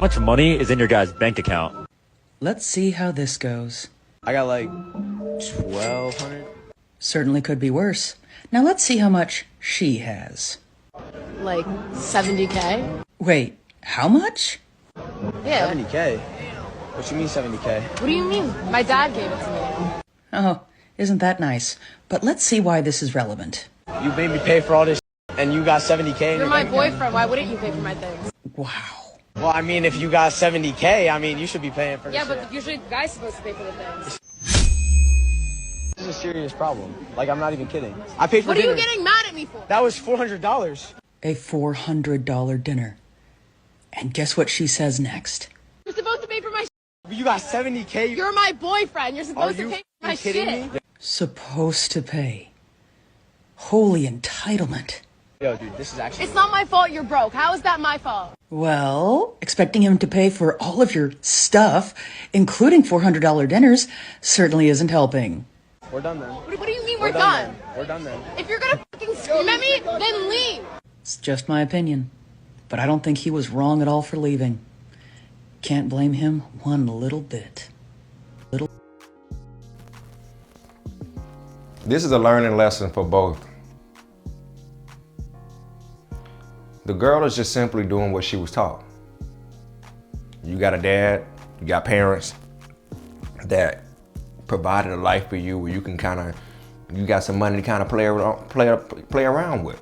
much money is in your guys' bank account? Let's see how this goes. I got like 1,200. Certainly could be worse. Now let's see how much she has. Like 70K? Wait, how much? Yeah. 70K? What you mean 70K? What do you mean? My dad gave it to me. Oh, isn't that nice? But let's see why this is relevant. You made me pay for all this and you got 70K? You're my boyfriend. Why wouldn't you pay for my things? Wow. Well, I mean, if you got 70K, I mean, you should be paying for this. Yeah, but usually the guy's supposed to pay for the things. This is a serious problem. Like, I'm not even kidding. I paid for What are dinner. you getting mad at me for? That was $400. A $400 dinner. And guess what she says next? You're supposed to pay for my You got 70K? You're my boyfriend. You're supposed to pay for my kidding shit. me? Supposed to pay. Holy entitlement. Yo, dude, this is actually... It's not my fault you're broke. How is that my fault? Well, expecting him to pay for all of your stuff, including $400 dinners, certainly isn't helping. We're done then. What do you mean we're done? We're done then. If you're gonna fucking scream at me, then leave. It's just my opinion. But I don't think he was wrong at all for leaving. Can't blame him one little bit. This is a learning lesson for both. The girl is just simply doing what she was taught. You got a dad, you got parents that provided a life for you where you can you got some money to kind of play around with.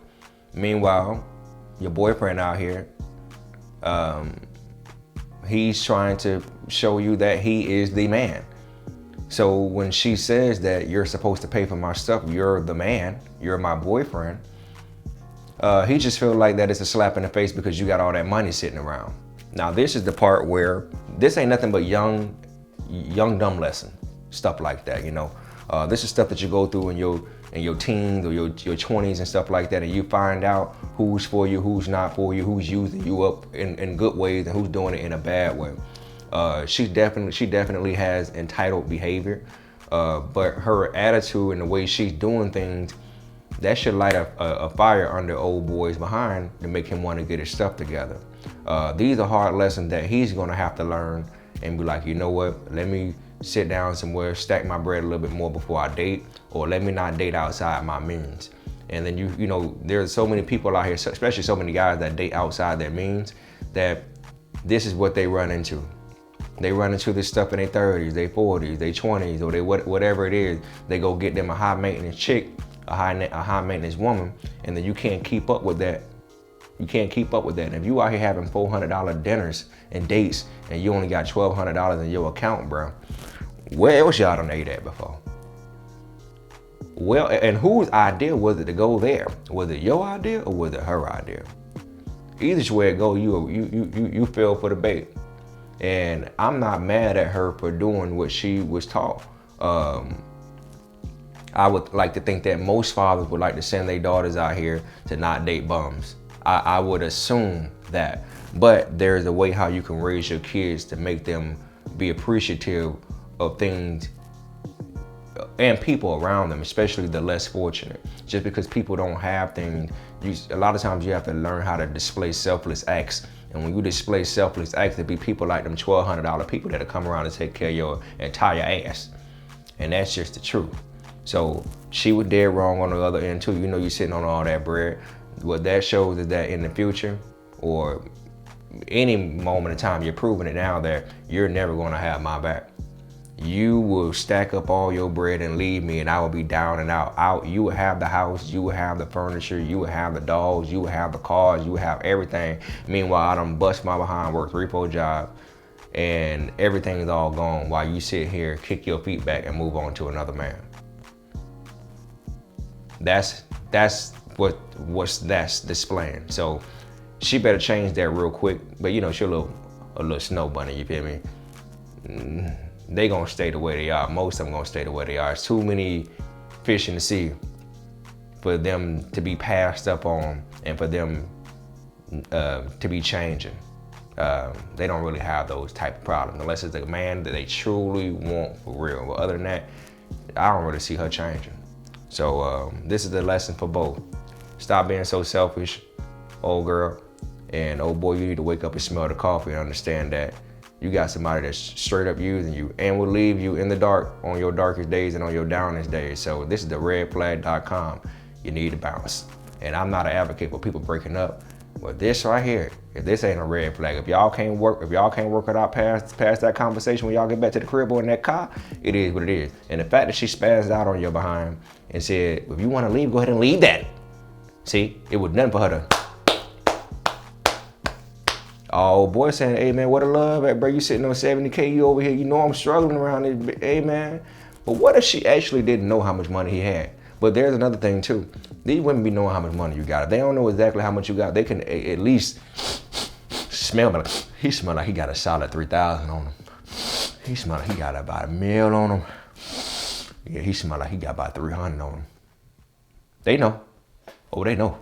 Meanwhile, your boyfriend out here, he's trying to show you that he is the man. So when she says that you're supposed to pay for my stuff, you're the man, you're my boyfriend, he just feels like that it's a slap in the face because you got all that money sitting around. Now this is the part where this ain't nothing but young dumb lesson, stuff like that, you know. This is stuff that you go through in your teens or your 20s and stuff like that, and you find out who's for you, who's not for you, who's using you up in good ways and who's doing it in a bad way. She definitely has entitled behavior, but her attitude and the way she's doing things, that should light a fire under old boy's behind to make him want to get his stuff together. These are hard lessons that he's gonna have to learn and be like, you know what, let me sit down somewhere, stack my bread a little bit more before I date, or let me not date outside my means. And then you know, there's so many people out here, especially so many guys that date outside their means, that this is what they run into. They run into this stuff in their 30s, their 40s, their 20s, or they whatever it is. They go get them a high maintenance chick, a high maintenance woman, and then you can't keep up with that. You can't keep up with that. And if you out here having $400 dinners and dates, and you only got $1,200 in your account, bro, where else y'all done ate at before? Well, and whose idea was it to go there? Was it your idea or was it her idea? Either way it go, you fell for the bait. And I'm not mad at her for doing what she was taught. I would like to think that most fathers would like to send their daughters out here to not date bums. I would assume that. But there's a way how you can raise your kids to make them be appreciative of things and people around them, especially the less fortunate. Just because people don't have things, a lot of times you have to learn how to display selfless acts. And when you display selfless acts, there be people like them $1,200 people that'll come around and take care of your entire ass. And that's just the truth. So she was dead wrong on the other end too. You know, you're sitting on all that bread. What that shows is that in the future, or any moment in time, you're proving it now that you're never gonna have my back. You will stack up all your bread and leave me, and I will be down and out. You will have the house, you will have the furniture, you will have the dogs, you will have the cars, you will have everything. Meanwhile, I done bust my behind, work 3-4 jobs, and everything's all gone while you sit here, kick your feet back, and move on to another man. That's what that's displaying. So she better change that real quick. But you know, she's a little snow bunny, you feel me? They gonna stay the way they are. Most of them gonna stay the way they are. It's too many fish in the sea for them to be passed up on and for them to be changing. They don't really have those type of problems unless it's a man that they truly want for real. But other than that, I don't really see her changing. So this is the lesson for both. Stop being so selfish, old girl, And oh boy, you need to wake up and smell the coffee and understand that you got somebody that's straight up using you and will leave you in the dark on your darkest days and on your downest days. So this is the redflag.com. You need to bounce. And I'm not an advocate for people breaking up, but this right here, if this ain't a red flag, if y'all can't work it out past that conversation when y'all get back to the crib or in that car, it is what it is. And the fact that she spazzed out on your behind and said, if you want to leave, go ahead and leave that. See, it was nothing for her to. Oh, boy saying, hey man, what a love at, bro. You sitting on 70K, you over here, you know I'm struggling around this, hey man. But what if she actually didn't know how much money he had? But there's another thing too. These women be knowing how much money you got. If they don't know exactly how much you got, they can at least smell like, he smell like he got a solid 3,000 on him. He smell like he got about $1 million on him. Yeah, he smell like he got about 300 on him. They know. Oh, they know.